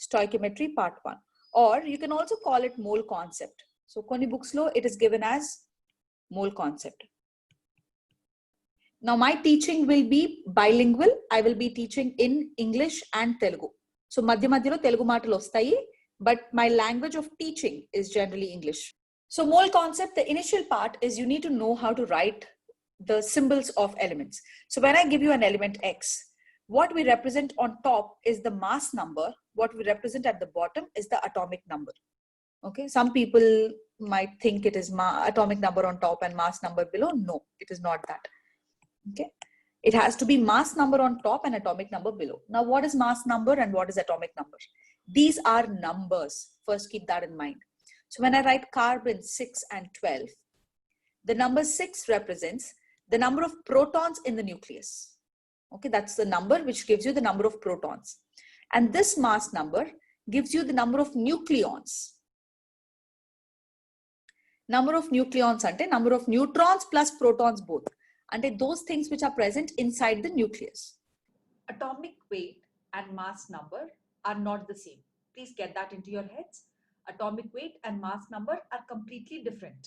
stoichiometry part 1. Or you can also call it mole concept. So koni books lo it is given as mole concept. Now my teaching will be bilingual. I will be teaching in English and Telugu. So madhya madhyalo Telugu maatalu vastayi, but my language of teaching is generally English. So mole concept, the initial part is you need to know how to write the symbols of elements. So when I give you an element X, what we represent on top is the mass number. What we represent at the bottom is the atomic number. Okay, some people might think it is atomic number on top and mass number below. No, it is not that. Okay, it has to be mass number on top and atomic number below. Now what is mass number and what is atomic number? These are numbers. First keep that in mind. So when I write carbon 6 and 12, the number 6 represents the number of protons in the nucleus. Okay, that's the number which gives you the number of protons. And this mass number gives you the number of nucleons. Number of nucleons ante number of neutrons plus protons both. Ante those things which are present inside the nucleus. Atomic weight and mass number are not the same. Please get that into your heads. Atomic weight and mass number are completely different.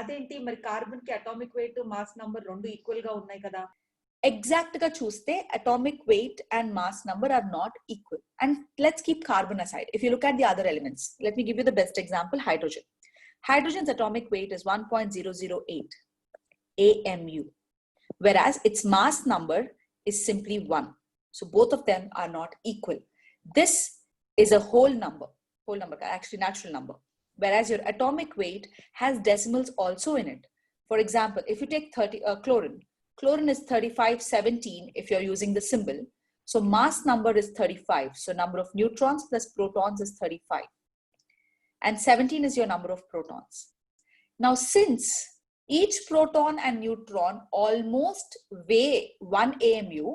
అదేంటి మరి carbon కి atomic weight mass number రెండు equal గా ఉన్నాయి కదా. Exact గా చూస్తే atomic weight and mass number are not equal. And let's keep carbon aside. If you look at the other elements, let me give you the best example, hydrogen. Hydrogen's atomic weight is 1.008 AMU, whereas its mass number is simply 1. So both of them are not equal. This is a whole number, actually natural number. Whereas your atomic weight has decimals also in it. For example, if you take chlorine is 3517 if you're using the symbol. So mass number is 35. So number of neutrons plus protons is 35. And 17 is your number of protons. Now since each proton and neutron almost weigh 1 AMU,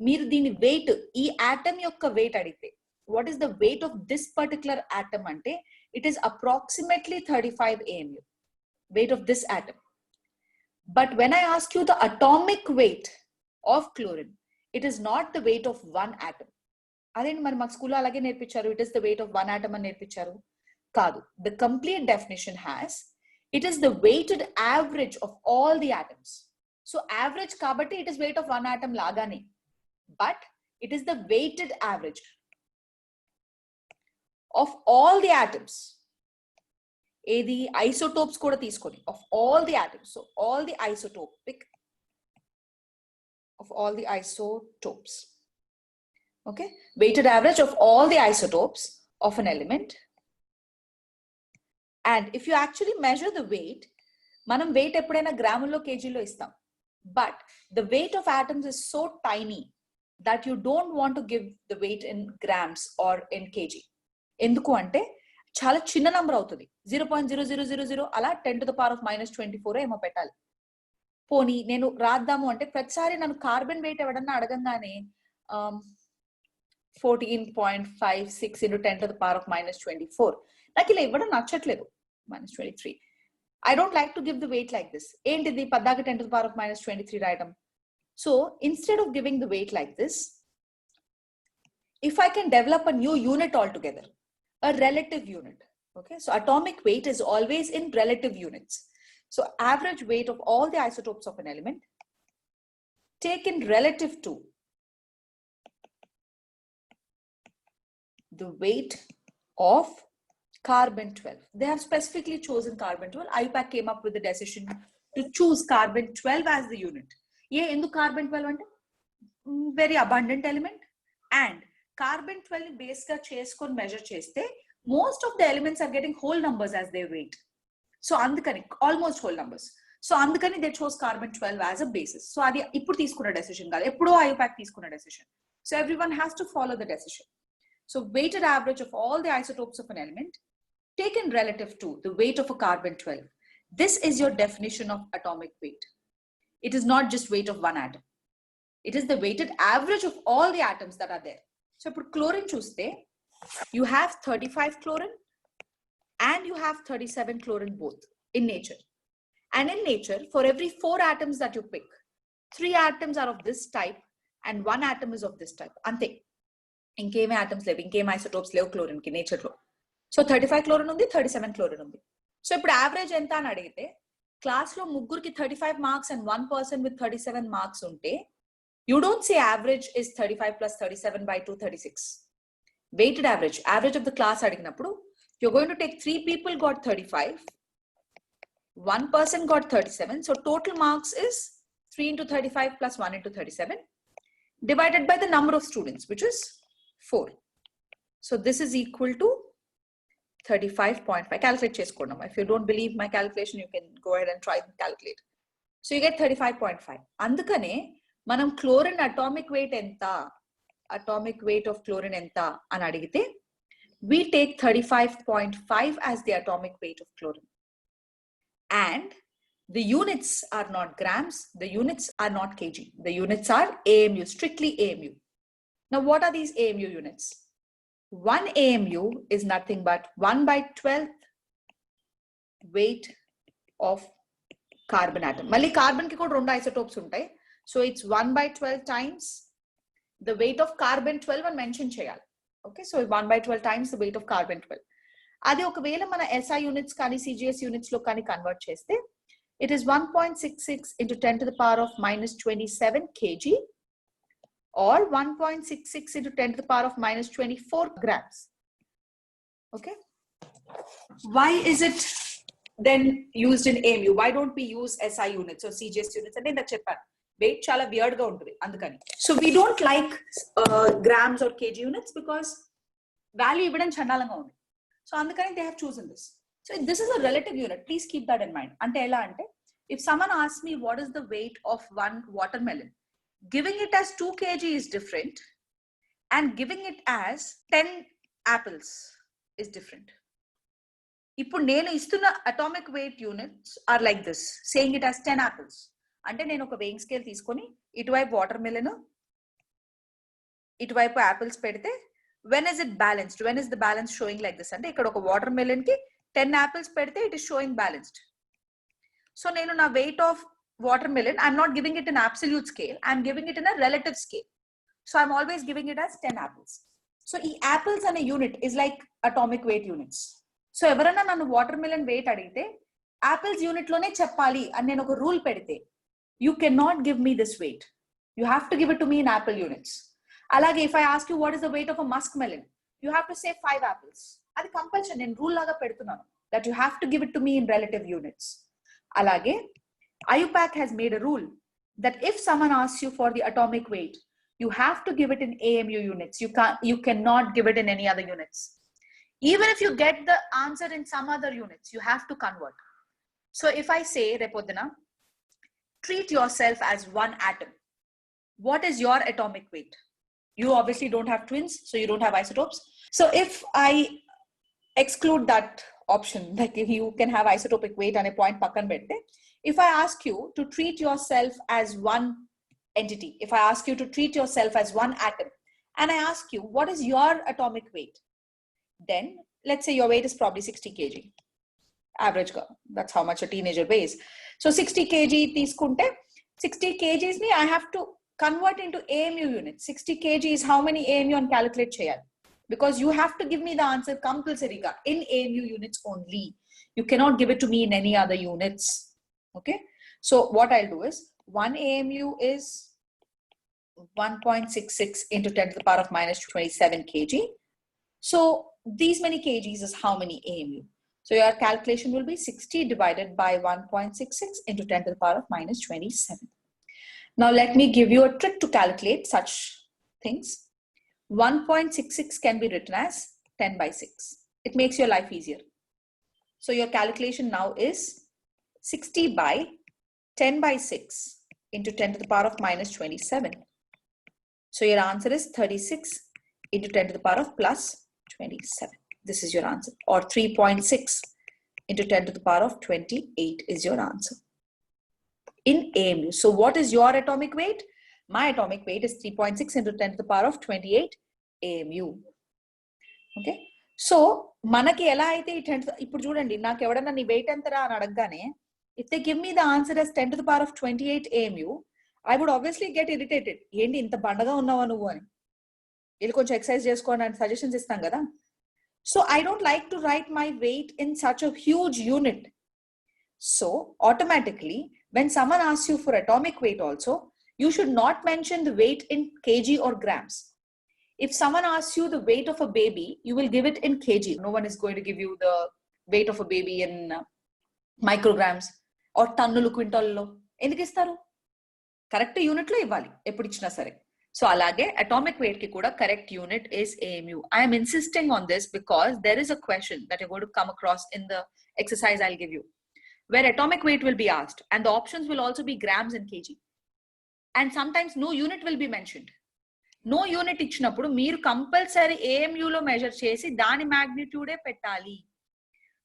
మీరు దీని weight, ఈ atom యొక్క weight అడిగితే, what is the weight of this particular atom ante, it is approximately 35 AMU, weight of this atom. But when I ask you the atomic weight of chlorine, it is not the weight of one atom. అదేంటి మరి మాకు స్కూల్లో అలాగే నేర్పించారు, it is the weight of one atom అని నేర్పించారు కాదు. The complete definition has, it is the weighted average of all the atoms. So average kabatti it is weight of one atom lagane, but it is the weighted average of all the atoms. The isotopes kuda teeskoni, of all the atoms. So all the isotopic of all the isotopes. Okay, weighted average of all the isotopes of an element. And if you actually measure the weight, manam weight eppudaina gramullo kglo istam, but the weight of atoms is so tiny that you don't want to give the weight in grams or in kg. ఎందుకు అంటే చాలా చిన్న number అవుతుంది. 0.0000 అలా 10 to the power of -24 ఏమో పెట్టాలి. పోనీ నేను రాద్దాము అంటే ప్రతిసారి నన్ను కార్బన్ వెయిట్ ఎవడన్నా అడగంగానే 14.56 into 10 to the power of -24, నాకు ఇలా ఇవ్వడం నచ్చట్లేదు. -23. I don't like to give the weight like this. ఏంటిది పద్దాక 10 to the power of -23 రాయడం. So instead of giving the weight like this, if I can develop a new unit altogether, a relative unit. Okay, so atomic weight is always in relative units. So average weight of all the isotopes of an element taken relative to the weight of carbon 12. They have specifically chosen carbon 12. IUPAC came up with the decision to choose carbon 12 as the unit. Endu carbon 12 ante very abundant element, and carbon 12 base ga cheskoni measure cheste most of the elements are getting whole numbers as their weight. So andukani almost whole numbers. So andukani they chose carbon 12 as a basis. So adi ippudu teeskunna decision kaadu, eppudo IUPAC teeskunna decision. So everyone has to follow the decision. So weighted average of all the isotopes of an element taken relative to the weight of a carbon 12. This is your definition of atomic weight. It is not just weight of one atom. It is the weighted average of all the atoms that are there. So for chlorine chuste, you have 35 chlorine and you have 37 chlorine both in nature. And in nature, for every 4 atoms that you pick, 3 atoms are of this type and 1 atom is of this type. Ante. ఇంకేమీ atoms లేవు, ఇంకేం isotopes లేవు chlorine కి nature లో. So 35 chlorine ఉంది, 37 chlorine ఉంది. So ఇప్పుడు average ఎంత అని అడిగితే క్లాస్ లో ముగ్గురికి 35 marks and 1 person with 37 marks ఉంటే you don't say average is 35 plus 37 by 2, 36. Weighted average of the class adiginappudu you're going to take 3 people got 35, 1 person got 37. So total marks is 3 into 35 plus 1 into 37 divided by the number of students, which is 4. So this is equal to 35.5. Calculate cheskondam. If you don't believe my calculation, you can go ahead and try and calculate. So you get 35.5. Andukane మనం chlorine atomic weight ఎంత, atomic weight of chlorine ఎంత అని అడిగితే we take 35.5 as the atomic weight of chlorine, and the units are not grams, the units are not kg, the units are AMU, strictly AMU. Now what are these AMU units? 1 AMU is nothing but 1/12th weight of carbon atom. మళ్ళీ carbon కి కూడా 2 isotopes ఉంటాయి. So it's 1/12 times the weight of carbon 12 అని mention చేయాలి. Okay, so 1/12 times the weight of carbon 12. అది ఒకవేళ మన SI units కానీ CGS యూనిట్స్ లో కానీ కన్వర్ట్ చేస్తే it is 1.66 into 10 to the power of minus 27 kg or 1.66 into 10 to the power of minus 24 grams. Okay, why is it then used in AMU? Why don't we use SI units or CGS units? అంటే ఇందాక చెప్పాను wait చాలా weird గా ఉంటుంది అందుకని. So we don't like grams are KG units because value ఇవ్వడం చండాలంగా ఉంది. సో అందుకని they have chosen this. So this is a relative unit, please keep that in mind. అంటే ఎలా అంటే if someone asks me what is the weight of 1 watermelon, giving it as 2 kg is different and giving it as 10 apples is different. ఇప్పుడు నేను ఇస్తున్న atomic weight units are like this, saying it as 10 apples. అంటే నేను ఒక weighing scale తీసుకొని ఇటువైపు watermelon ఇటువైపు apples పెడితే when is it balanced, when is the balance showing like this అంటే ఇక్కడ ఒక వాటర్ మిలన్ కి 10 apples పెడితే it is showing balanced. So నేను నా weight of watermelon I'm not giving it in absolute scale, I'm giving it in a relative scale. So I'm always giving it as 10 apples. So ఈ apples అనే unit is like atomic weight units. So ఎవరైనా నన్ను water melon wait అడిగితే apples unit లోనే చెప్పాలి అని నేను ఒక రూల్ పెడితే you cannot give me this weight. You have to give it to me in apple units. Alage if I ask you what is the weight of a muskmelon, you have to say 5 apples. Adi compulsion nen rule laga pedutunnanu that you have to give it to me in relative units. Alage IUPAC has made a rule that if someone asks you for the atomic weight, you have to give it in AMU units. You cannot give it in any other units. Even if you get the answer in some other units, you have to convert. So if I say repodana treat yourself as one atom, what is your atomic weight? You obviously don't have twins, so you don't have isotopes. So if I exclude that option, like if you can have isotopic weight and a point pakkan bette, if I ask you to treat yourself as one entity, if I ask you to treat yourself as one atom, and I ask you what is your atomic weight, then let's say your weight is probably 60 kg. Average ga, that's how much a teenager weighs. So 60 kg తీసుకుంటే 60 kgs ని I have to convert into AMU units. 60 kg is how many AMU అని calculate చేయాలి, because you have to give me the answer compulsory ga in AMU units only. You cannot give it to me in any other units. Okay, so what I'll do is 1 AMU is 1.66 into 10 to the power of minus 27 kg. So these many kgs is how many AMU? So your calculation will be 60 divided by 1.66 into 10 to the power of minus 27. Now let me give you a trick to calculate such things. 1.66 can be written as 10 by 6. It makes your life easier. So your calculation now is 60 by 10 by 6 into 10 to the power of minus 27. So your answer is 36 into 10 to the power of plus 27. This is your answer. Or 3.6 into 10 to the power of 28 is your answer in AMU. So what is your atomic weight? My atomic weight is 3.6 into 10 to the power of 28 AMU. Okay. So manaki ela aithe ippudu chudandi naaku evadana nee weight entara ani adagane if they give me the answer as 10 to the power of 28 AMU, I would obviously get irritated. Endi inta bandaga unnava nuvu ani. వీళ్ళు కొంచెం exercise చేసుకోండి అని suggestions ఇస్తాం కదా. So I don't like to write my weight in such a huge unit. So automatically, when someone asks you for atomic weight also, you should not mention the weight in kg or grams. If someone asks you the weight of a baby, you will give it in kg. No one is going to give you the weight of a baby in micrograms or tonnulu quintallo. ఎందుకు ఇస్తారు? Correct unit లో ఇవ్వాలి ఎప్పుడు ఇచ్చినా సరే. So అలాగే atomic weight కి కూడా correct unit is AMU. I'm insisting on this because there is a question that you going to come across in the exercise I'll give you, where atomic weight will be asked and the options will also be grams and kg, and sometimes no unit will be mentioned. No unit ఇచ్చినప్పుడు మీరు compulsory AMU లో measure చేసి దాని మ్యాగ్నిట్యూడే పెట్టాలి.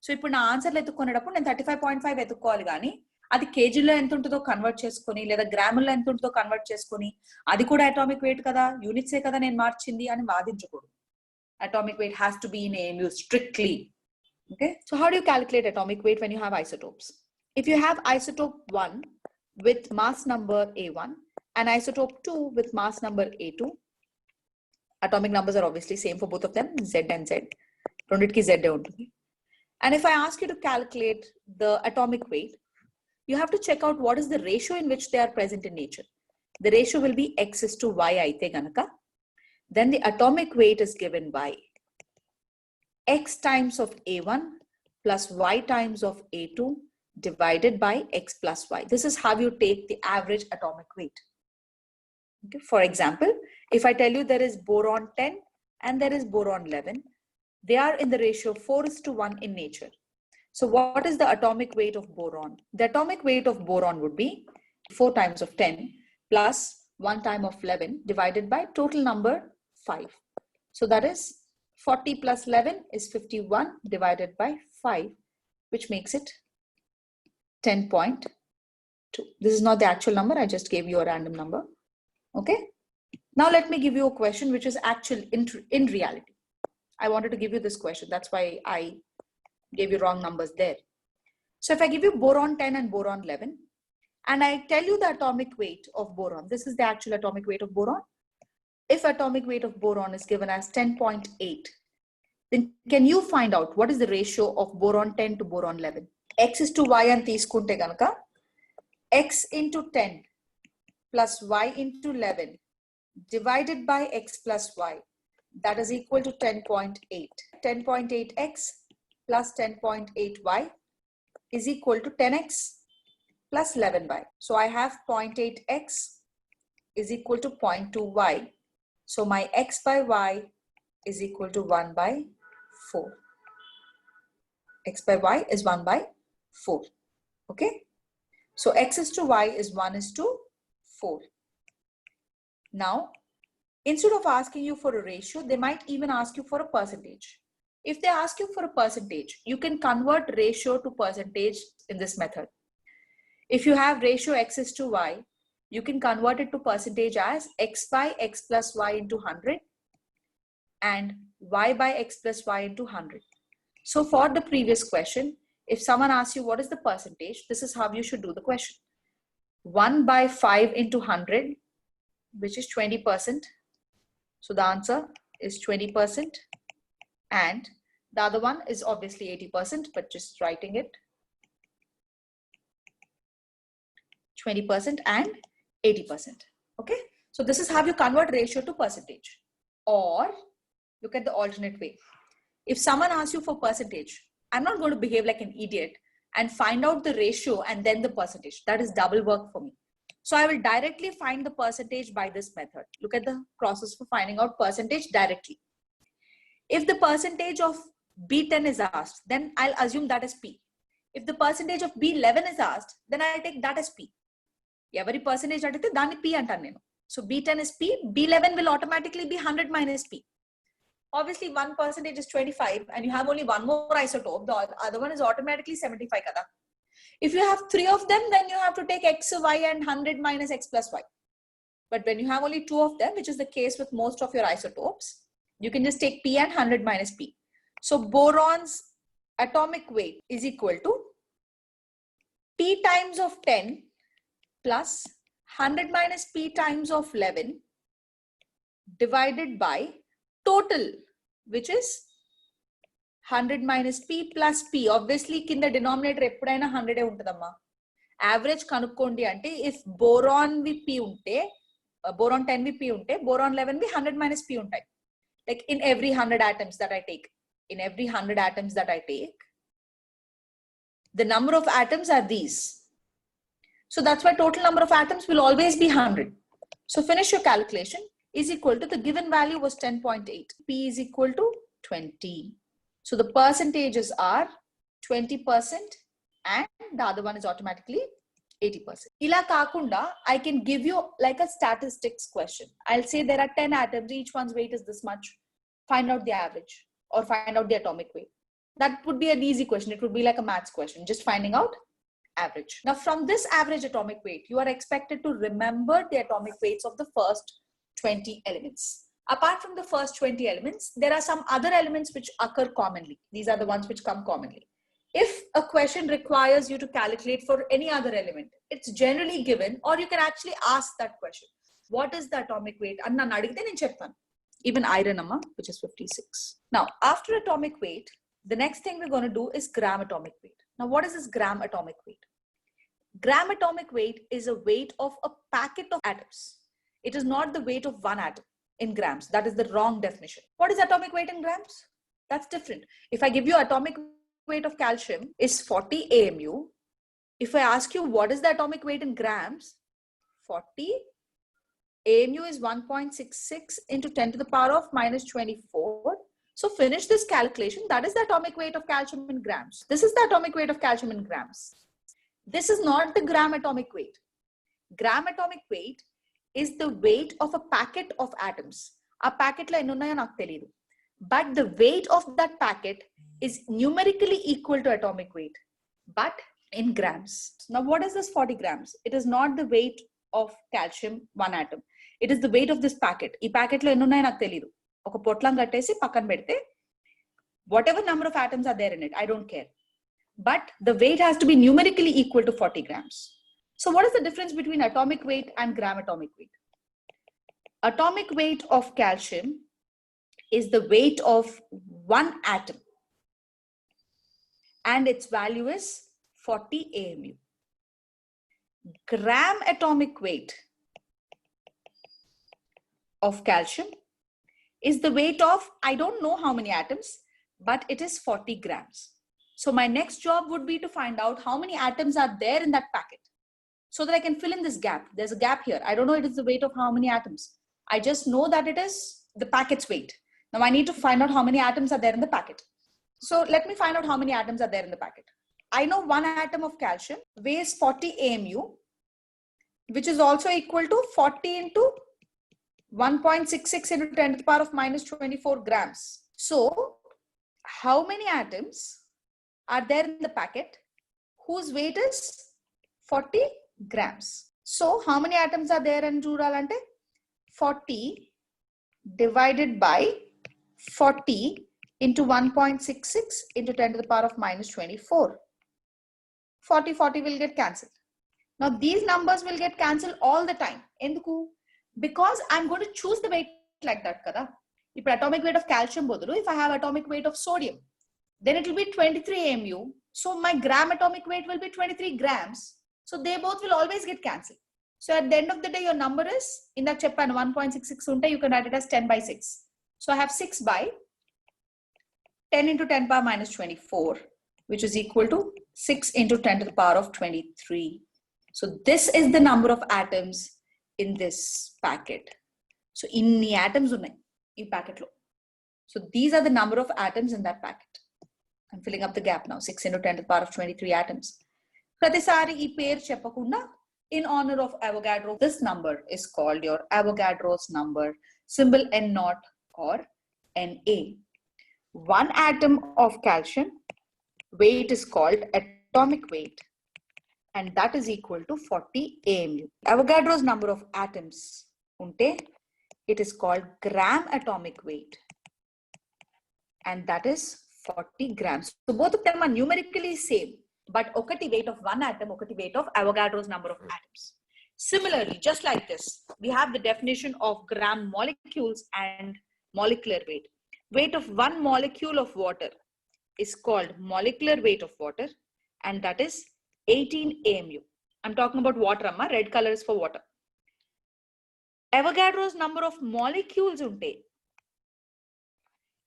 So ఇప్పుడు నా ఆన్సర్లు ఎత్తుకునేటప్పుడు నేను 35.5 ఎత్తుక్కోవాలి, కానీ అది కేజీలో ఎంత ఉంటుందో కన్వర్ట్ చేసుకుని లేదా గ్రాముల్లో ఎంత ఉంటుందో కన్వర్ట్ చేసుకుని అది కూడా అటామిక్ వెయిట్ కదా, యూనిట్సే కదా నేను మార్చింది అని వాదించకూడదు. Atomic weight has to be in AMU strictly. Okay, so how do you calculate atomic weight when you have isotopes? If you have isotope 1 with mass number A1 and isotope 2 with mass number A2, atomic numbers are obviously same for both of them, Z and Z. Ronditki Z untundi. And if I ask you to calculate the atomic weight, you have to check out what is the ratio in which they are present in nature. The ratio will be X is to Y aithe ganaka. Then the atomic weight is given by X times of A1 plus Y times of A2 divided by X plus Y. This is how you take the average atomic weight. Okay. For example, if I tell you there is boron 10 and there is boron 11, they are in the ratio 4:1 in nature. So what is the atomic weight of boron? The atomic weight of boron would be 4 times of 10 plus 1 time of 11 divided by total number 5. So that is 40 plus 11 is 51 divided by 5, which makes it 10.2. This is not the actual number. I just gave you a random number. Okay. Now let me give you a question which is actual in reality. I wanted to give you this question. That's why I gave you wrong numbers there. So if I give you boron 10 and boron 11, and I tell you the atomic weight of boron, this is the actual atomic weight of boron. If atomic weight of boron is given as 10.8, then can you find out what is the ratio of boron 10 to boron 11? X is to Y and తీసుకుంటే గనుక X into 10 plus Y into 11 divided by X plus Y, that is equal to 10.8. 10.8X plus 10.8Y is equal to 10X plus 11Y. So I have 0.8X is equal to 0.2Y. So my X by Y is equal to 1 by 4. X by Y is 1 by 4. Okay. So X is to Y is 1 is to 4. Now, instead of asking you for a ratio, they might even ask you for a percentage. If they ask you for a percentage, you can convert ratio to percentage in this method. If you have ratio X is to Y, you can convert it to percentage as X by X plus Y into 100 and Y by X plus Y into 100. So for the previous question, if someone asks you what is the percentage, this is how you should do the question. 1 by 5 into 100, which is 20%. So the answer is 20%. And the other one is obviously 80%, but just writing it 20% and 80%. Okay. So this is how you convert ratio to percentage. Or look at the alternate way. If someone asks you for percentage, I'm not going to behave like an idiot and find out the ratio and then the percentage. That is double work for me. So I will directly find the percentage by this method. Look at the process for finding out percentage directly. If the percentage of B10 is asked, then I'll assume that is P. If the percentage of B11 is asked, then I'll take that as P. Every percentage adite dani P antanu nenu. So B10 is P, B11 will automatically be 100 minus P. Obviously 1% is 25 and you have only one more isotope, the other one is automatically 75 kada. If you have 3 of them, then you have to take X, Y and 100 minus X plus Y. But when you have only 2 of them, which is the case with most of your isotopes, you can just take P and 100 minus P. So boron's atomic weight is equal to P times of 10 plus 100 minus P times of 11 divided by total, which is 100 minus p plus p. Obviously కింద denominator ఎప్పుడైనా 100 ఉంటదమ్మా. Average కనుక్కోండి అంటే if boron we p ఉంటే boron 10 వి p ఉంటే boron 11 వి 100 minus p ఉంటాయి. Like in every 100 atoms that I take, the number of atoms are these. So that's why total number of atoms will always be 100. So finish your calculation is equal to, the given value was 10.8. P is equal to 20. So the percentages are 20% and the other one is automatically 80%. Ila kakunda, I can give you like a statistics question. I'll say there are 10 atoms, each one's weight is this much. Find out the average or find out the atomic weight. That would be an easy question. It would be like a maths question, just finding out average. Now from this average atomic weight, you are expected to remember the atomic weights of the first 20 elements. Apart from the first 20 elements, there are some other elements which occur commonly. These are the ones which come commonly. If a question requires you to calculate for any other element, it's generally given, or you can actually ask that question. What is the atomic weight? Anna nadigite nen cheptanu. Even iron, which is 56. Now, after atomic weight, the next thing we're going to do is gram atomic weight. Now, what is this gram atomic weight? Gram atomic weight is a weight of a packet of atoms. It is not the weight of one atom in grams. That is the wrong definition. What is atomic weight in grams? That's different. If I give you atomic weight of calcium is 40 AMU. If I ask you what is the atomic weight in grams, 40 AMU is 1.66 into 10 to the power of minus 24. So finish this calculation. That is the atomic weight of calcium in grams. This is the atomic weight of calcium in grams. This is not the gram atomic weight. Gram atomic weight is the weight of a packet of atoms. A packet la enni unnayo naaku teliyadu. But the weight of that packet is numerically equal to atomic weight, but in grams. Now what is this 40 grams? It is not the weight of calcium, one atom. It is the weight of this packet. Ee packet lo enni unnayo naaku teliyadu. Oka potlam kattesi pakkan pedte whatever number of atoms are there in it, I don't care. But the weight has to be numerically equal to 40 grams. So what is the difference between atomic weight and gram atomic weight? Atomic weight of calcium is the weight of one atom and its value is 40 AMU. Gram atomic weight of calcium is the weight of, I don't know how many atoms, but it is 40 grams. So my next job would be to find out how many atoms are there in that packet so that I can fill in this gap. There's a gap here. I don't know it is the weight of how many atoms. I just know that it is the packet's weight. Now I need to find out how many atoms are there in the packet. So let me find out how many atoms are there in the packet. I know one atom of calcium weighs 40 AMU, which is also equal to 40 into 1.66 into 10 to the power of minus 24 grams. So how many atoms are there in the packet whose weight is 40 grams? So how many atoms are there in Juralante? 40 divided by 40 into 1.66 into 10 to the power of minus 24. 40 will get cancelled. Now these numbers will get cancelled all the time. Enduku? Because I'm going to choose the weight like that kada. If atomic weight of calcium bodulu, if I have atomic weight of sodium, then it will be 23 AMU. So my gram atomic weight will be 23 grams. So they both will always get cancelled. So at the end of the day, your number is, in that cheppan 1.66 unte, you can write it as 10 by 6. So I have 6 by 10 into 10 power minus 24, which is equal to 6 into 10 to the power of 23. So this is the number of atoms in this packet. So inni atoms unnai ee packet lo. So these are the number of atoms in that packet. I'm filling up the gap now. 6 into 10 to the power of 23 atoms. Pratisari ee pair cheppakunda, in honor of Avogadro, this number is called your Avogadro's number, symbol N0 or Na. One atom of calcium weight is called atomic weight, and that is equal to 40 AMU. Avogadro's number of atoms unte, it is called gram atomic weight, and that is 40 grams. So both of them are numerically same, but okati weight of one atom, okati weight of Avogadro's number of atoms. Similarly, just like this, we have the definition of gram molecules and molecular weight. Weight of one molecule of water is called molecular weight of water, and that is 18 AMU. I'm talking about water, amma. Red color is for water. Avogadro's number of molecules unte,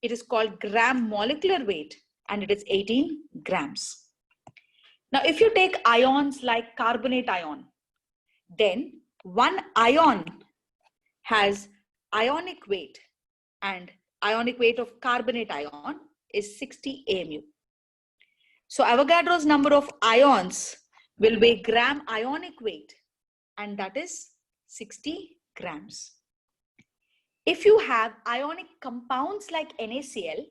it is called gram molecular weight, and it is 18 grams. Now, if you take ions like carbonate ion, then one ion has ionic weight, and ionic weight of carbonate ion is 60 AMU. So Avogadro's number of ions will weigh gram ionic weight, and that is 60 grams. If you have ionic compounds like NaCl,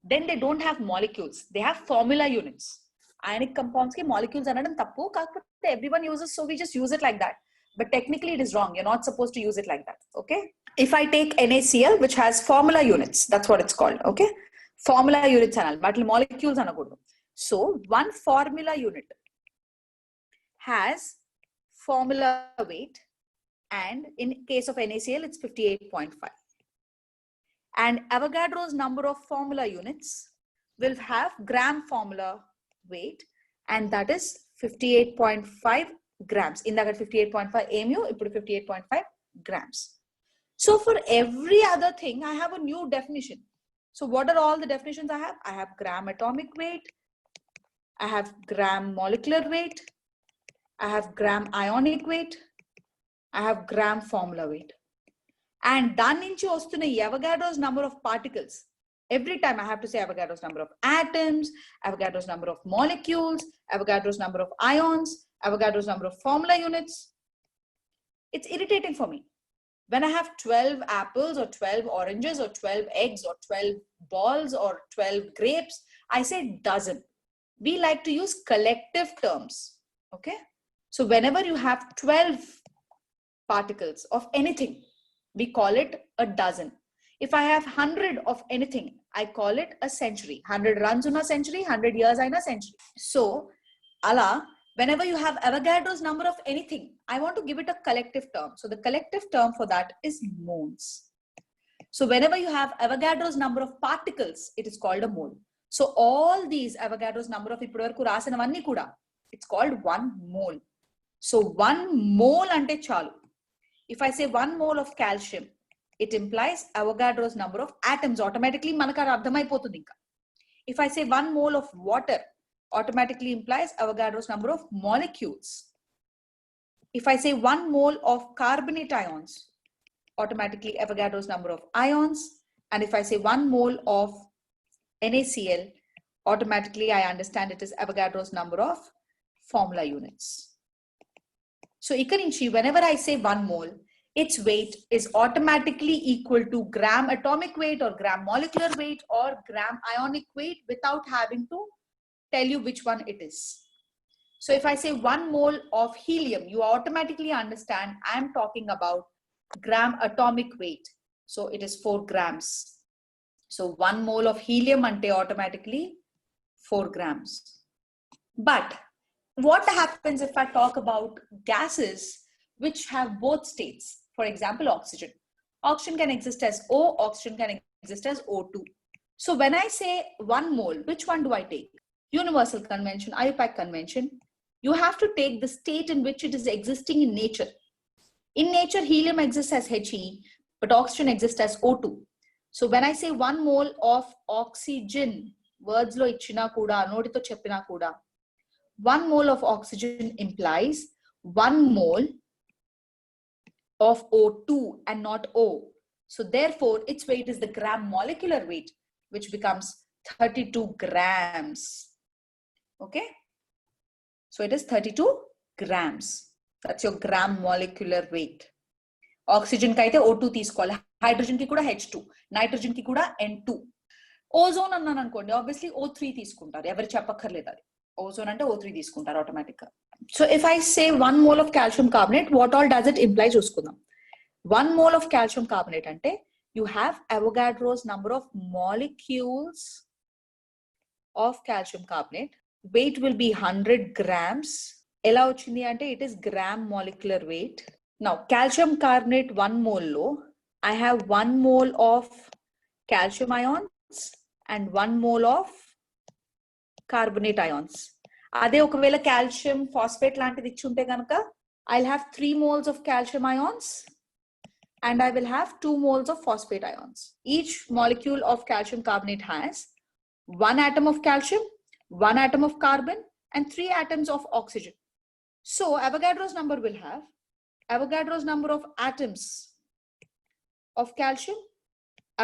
then they don't have molecules, they have formula units. Ionic compounds ke molecules anadam tappu, kakapothe everyone uses, so we just use it like that. But technically it is wrong. You're not supposed to use it like that. Okay. If I take NaCl, which has formula units, that's what it's called. Okay. Formula units anal, but molecules anakudu. So one formula unit has formula weight, and in case of NaCl, it's 58.5. And Avogadro's number of formula units will have gram formula weight, and that is 58.5 grams. In that 58.5 AMU, it put 58.5 grams. So for every other thing, I have a new definition. So what are all the definitions I have? I have gram atomic weight, I have gram molecular weight, I have gram ionic weight, I have gram formula weight. And dan nunchi vastunna Avogadro's number of particles. Every time I have to say Avogadro's number of atoms, Avogadro's number of molecules, Avogadro's number of ions, Avogadro's number of formula units. It's irritating for me. When I have 12 apples or 12 oranges or 12 eggs or 12 balls or 12 grapes, I say dozen. We like to use collective terms. Okay. So whenever you have 12 particles of anything, we call it a dozen. If I have 100 of anything, I call it a century. 100 runs in a century, 100 years in a century. So, Allah, whenever you have Avogadro's number of anything, I want to give it a collective term. So the collective term for that is moles. So whenever you have Avogadro's number of particles, it is called a mole. So all these Avogadro's number of ippudvaraku rasinavanni kuda, it's called 1 mole. So 1 mole ante chalu. If I say 1 mole of calcium, it implies Avogadro's number of atoms. Automatically manaka ardhamayipotundi inka. If I say 1 mole of water, automatically implies Avogadro's number of molecules. If I say 1 mole of carbonate ions, automatically Avogadro's number of ions. And if I say 1 mole of NaCl, automatically I understand it is Avogadro's number of formula units. So ikaninchi, whenever I say 1 mole, its weight is automatically equal to gram atomic weight or gram molecular weight or gram ionic weight without having to tell you which one it is. So if I say 1 mole of helium, you automatically understand I am talking about gram atomic weight. So it is 4 grams. So 1 mole of helium ante automatically 4 grams. But what happens if I talk about gases which have both states? For example, oxygen. Oxygen can exist as O, oxygen can exist as O2. So when I say 1 mole, which one do I take? Universal convention, IUPAC convention. You have to take the state in which it is existing in nature. In nature, helium exists as He, but oxygen exists as O2. So when I say 1 mole of oxygen, words lo ichina kuda, notito cheppina kuda, 1 mole of oxygen implies 1 mole of O2 and not O. So therefore, its weight is the gram molecular weight, which becomes 32 grams. Okay. So it is 32 grams. That's your gram molecular weight. Oxygen kaite O2 తీసుకోవాలి, hydrogen ki kuda H2, nitrogen ki kuda N2. Ozone అన్నాను అనుకోండి, obviously O3 తీసుకుంటారు, ఎవరు చెప్పక్కర్లేదు అది. Ozone అంటే O3 తీసుకుంటారు automatic గా. So if I say 1 mole of calcium carbonate, what all does it imply చూసుకుందాం. 1 mole of calcium carbonate ante you have Avogadro's number of molecules of calcium carbonate. Weight will be 100 grams. ఎలా వచ్చింది అంటే it is gram molecular weight. Now calcium carbonate 1 mole lo I have 1 mole of calcium ions and 1 mole of carbonate ions. అదే ఒకవేళ calcium phosphate లాంటిది ఇచ్చి ఉంటే కనుక I'll have 3 moles of calcium ions and I will have 2 moles of phosphate ions. Each molecule of calcium carbonate has 1 atom of calcium, 1 atom of carbon, and 3 atoms of oxygen. So Avogadro's number will have Avogadro's number of atoms of calcium,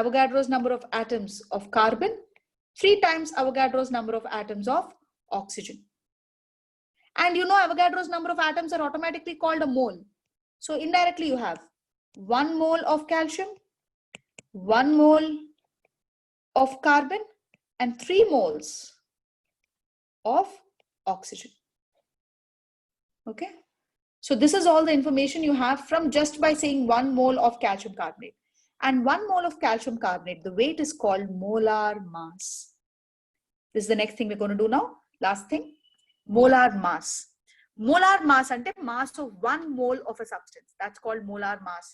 Avogadro's number of atoms of carbon, 3 times Avogadro's number of atoms of oxygen. And you know Avogadro's number of atoms are automatically called a mole. So indirectly you have 1 mole of calcium, 1 mole of carbon, and 3 moles of oxygen. Okay. So this is all the information you have from just by saying 1 mole of calcium carbonate. And 1 mole of calcium carbonate, the weight is called molar mass. This is the next thing we're going to do now. Last thing, molar mass. Molar mass ante mass of 1 mole of a substance. That's called molar mass.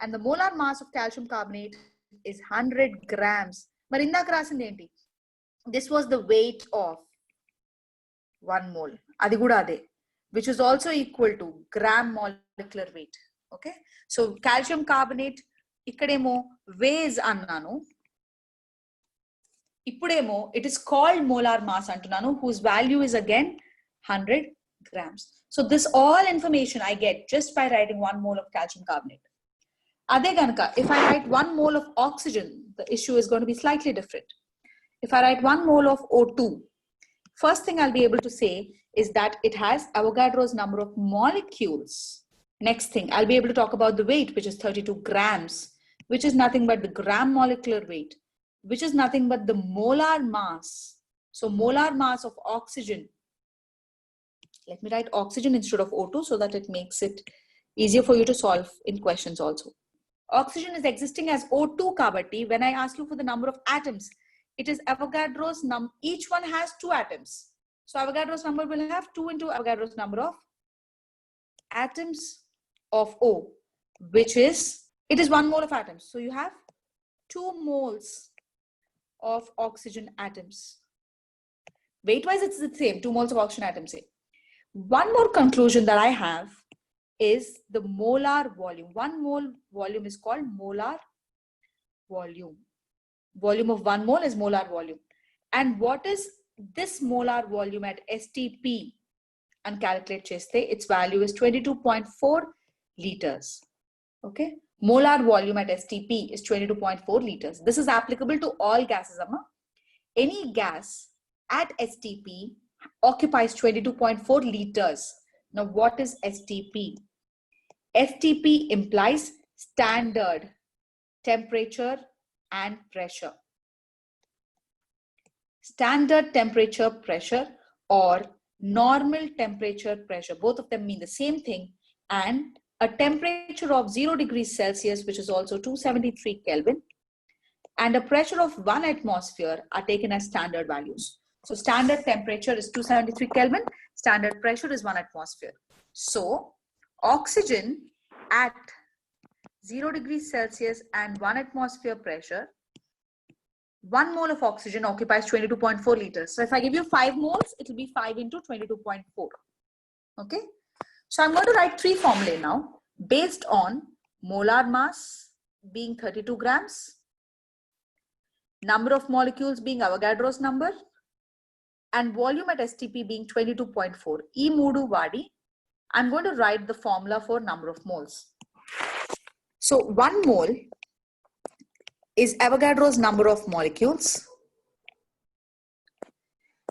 And the molar mass of calcium carbonate is 100 grams. But indak rasindi enti? This was the weight of 1 mole. Adi kuda ade. Which is also equal to gram molecular weight. Okay. So calcium carbonate ikkademo weighs annanu. Ippudemo it is called molar mass antunanu, whose value is again 100 grams. So this all information I get just by writing 1 mole of calcium carbonate. Ade ganaka if I write 1 mole of oxygen, the issue is going to be slightly different. If I write 1 mole of O2, first thing I'll be able to say is that it has Avogadro's number of molecules. Next thing, I'll be able to talk about the weight, which is 32 grams, which is nothing but the gram molecular weight, which is nothing but the molar mass. So molar mass of oxygen. Let me write oxygen instead of O2 so that it makes it easier for you to solve in questions also. Oxygen is existing as O2 kabatti. When I ask you for the number of atoms, it is Avogadro's number. Each one has 2 atoms. So Avogadro's number will have 2 into Avogadro's number of atoms of O, which is, it is 1 mole of atoms. So you have 2 moles of oxygen atoms. Weight-wise, it's the same, 2 moles of oxygen atoms. One more conclusion that I have is the molar volume. 1 mole volume is called molar volume. Volume of 1 mole is molar volume. And what is this molar volume at STP? And calculate cheste, its value is 22.4 liters. Okay. Molar volume at STP is 22.4 liters. This is applicable to all gases. Amma. Any gas at STP occupies 22.4 liters. Now, what is STP? STP implies standard temperature and pressure. Standard temperature pressure or normal temperature pressure. Both of them mean the same thing. And a temperature of 0 degrees Celsius, which is also 273 Kelvin, and a pressure of 1 atmosphere are taken as standard values. So standard temperature is 273 Kelvin, standard pressure is 1 atmosphere. So oxygen at 0 degrees Celsius and 1 atmosphere pressure, 1 mole of oxygen occupies 22.4 liters. So if I give you 5 moles, it will be 5 into 22.4. Okay. So I'm going to write 3 formulae now based on molar mass being 32 grams, number of molecules being Avogadro's number, and volume at STP being 22.4. E moodu vadi, I'm going to write the formula for number of moles. So 1 mole is Avogadro's number of molecules.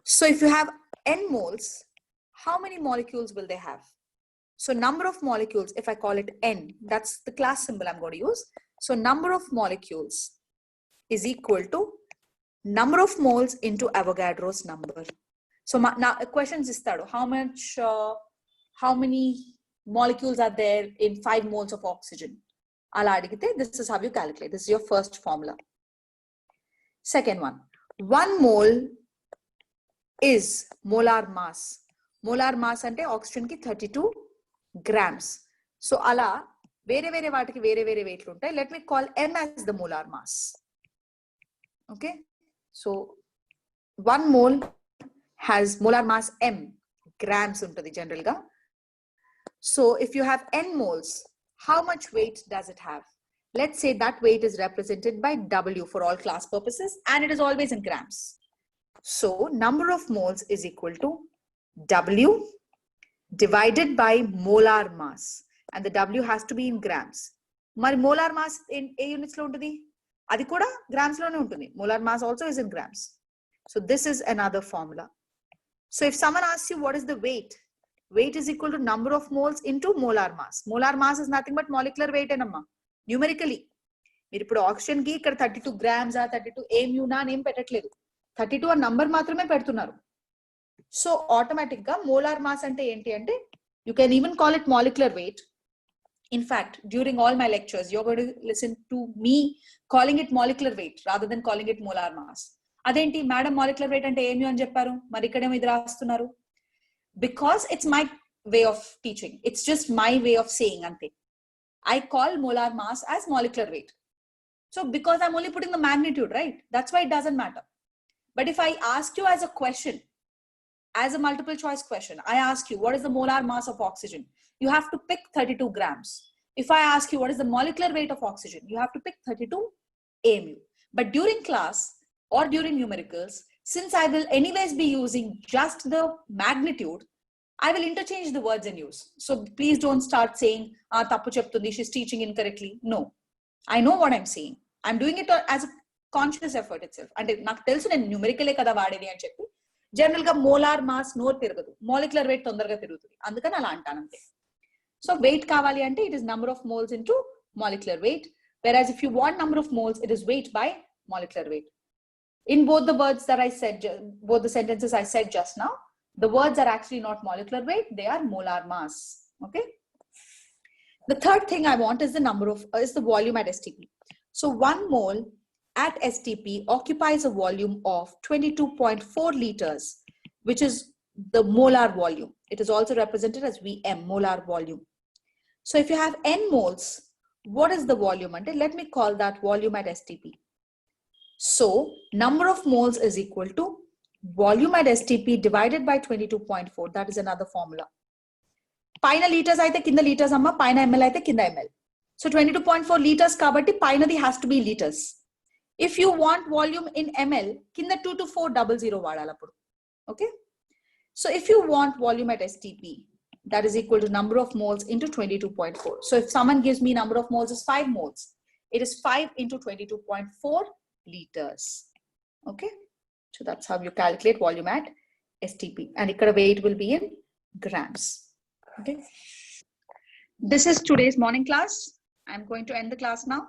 So if you have n moles, how many molecules will they have? So number of molecules, if I call it n, that's the class symbol I'm going to use. So number of molecules is equal to number of moles into Avogadro's number. So now questions is how many molecules are there in 5 moles of oxygen? This is how you calculate. This is your first formula. Second one, 1 mole is molar mass. Molar mass అంటే oxygen కి 32 grams. So అలా వేరే వేరే వాటికి వేరే వేరే వెయిట్లు ఉంటాయి. Let me call m as the molar mass. Okay, so 1 mole has molar mass m, grams ఉంటుంది జనరల్ గా. So if you have n moles, how much weight does it have? Let's say that weight is represented by W for all class purposes, and it is always in grams. So number of moles is equal to W divided by molar mass, and the W has to be in grams. Mari molar mass in a units lo untadi, adi kuda grams lone untundi. Molar mass also is in grams. So this is another formula. So if someone asks you what is the weight, weight is equal to number of moles into molar mass. Molar mass is nothing but molecular weight enamma, numerically. మీరు ఇప్పుడు oxygen కి ఇక్కడ 32 grams 32 AMU నా name పెట్టట్లేదు, 32 ఆ number మాత్రమే పెడుతున్నారు. So automatic గా మోలార్ మాస్ అంటే ఏంటి అంటే, you can even call it molecular weight. In fact during all my lectures you are going to listen to me calling it molecular weight rather than calling it molar mass. అదేంటి madam molecular weight అంటే ఏమి అని చెప్పారు, మరి ఇక్కడేమో ఇది రాస్తున్నారు? Because it's my way of teaching, it's just my way of saying అంతే. I call molar mass as molecular weight. So because I'm only putting the magnitude, right? That's why it doesn't matter. But if I ask you as a question, as a multiple choice question, I ask you what is the molar mass of oxygen? You have to pick 32 grams. If I ask you what is the molecular weight of oxygen, you have to pick 32 AMU. But during class or during numericals, since I will anyways be using just the magnitude, I will interchange the words and use. So please don't start saying, tappu cheptundi, she's teaching incorrectly. No, I know what I'm saying. I'm doing it as a conscious effort itself. And నాకు తెలుసు నేను న్యూమెరికలే కదా వాడేది అని చెప్పి general గా molar mass note తిరగదు, molecular weight తొందరగా తిరుగుతుంది, అందుకని అలా అంటాను అంతే. సో వెయిట్ కావాలి అంటే it is number of moles into molecular weight, whereas if you want number of moles, it is weight by molecular weight. In both the words that I said, both the sentences I said just now, the words are actually not molecular weight, they are molar mass. Okay. The third thing I want is is the volume at STP. So 1 mole at STP occupies a volume of 22.4 liters, which is the molar volume. It is also represented as Vm, molar volume. So if you have n moles, what is the volume? And let me call that volume at STP. So number of moles is equal to volume at STP divided by 22.4. That is another formula. Paina liters aithe kinda liters amma, paina ml aithe kinda ml. So 22.4 liters kabatti painadi has to be liters. If you want volume in ml, kinda 22400 vaadalappudu. Okay. So if you want volume at STP, that is equal to number of moles into 22.4. So if someone gives me number of moles is 5 moles, it is 5 into 22.4 liters. Okay. So that's how you calculate volume at STP. And ikkada weight will be in grams. Okay. This is today's morning class. I'm going to end the class now.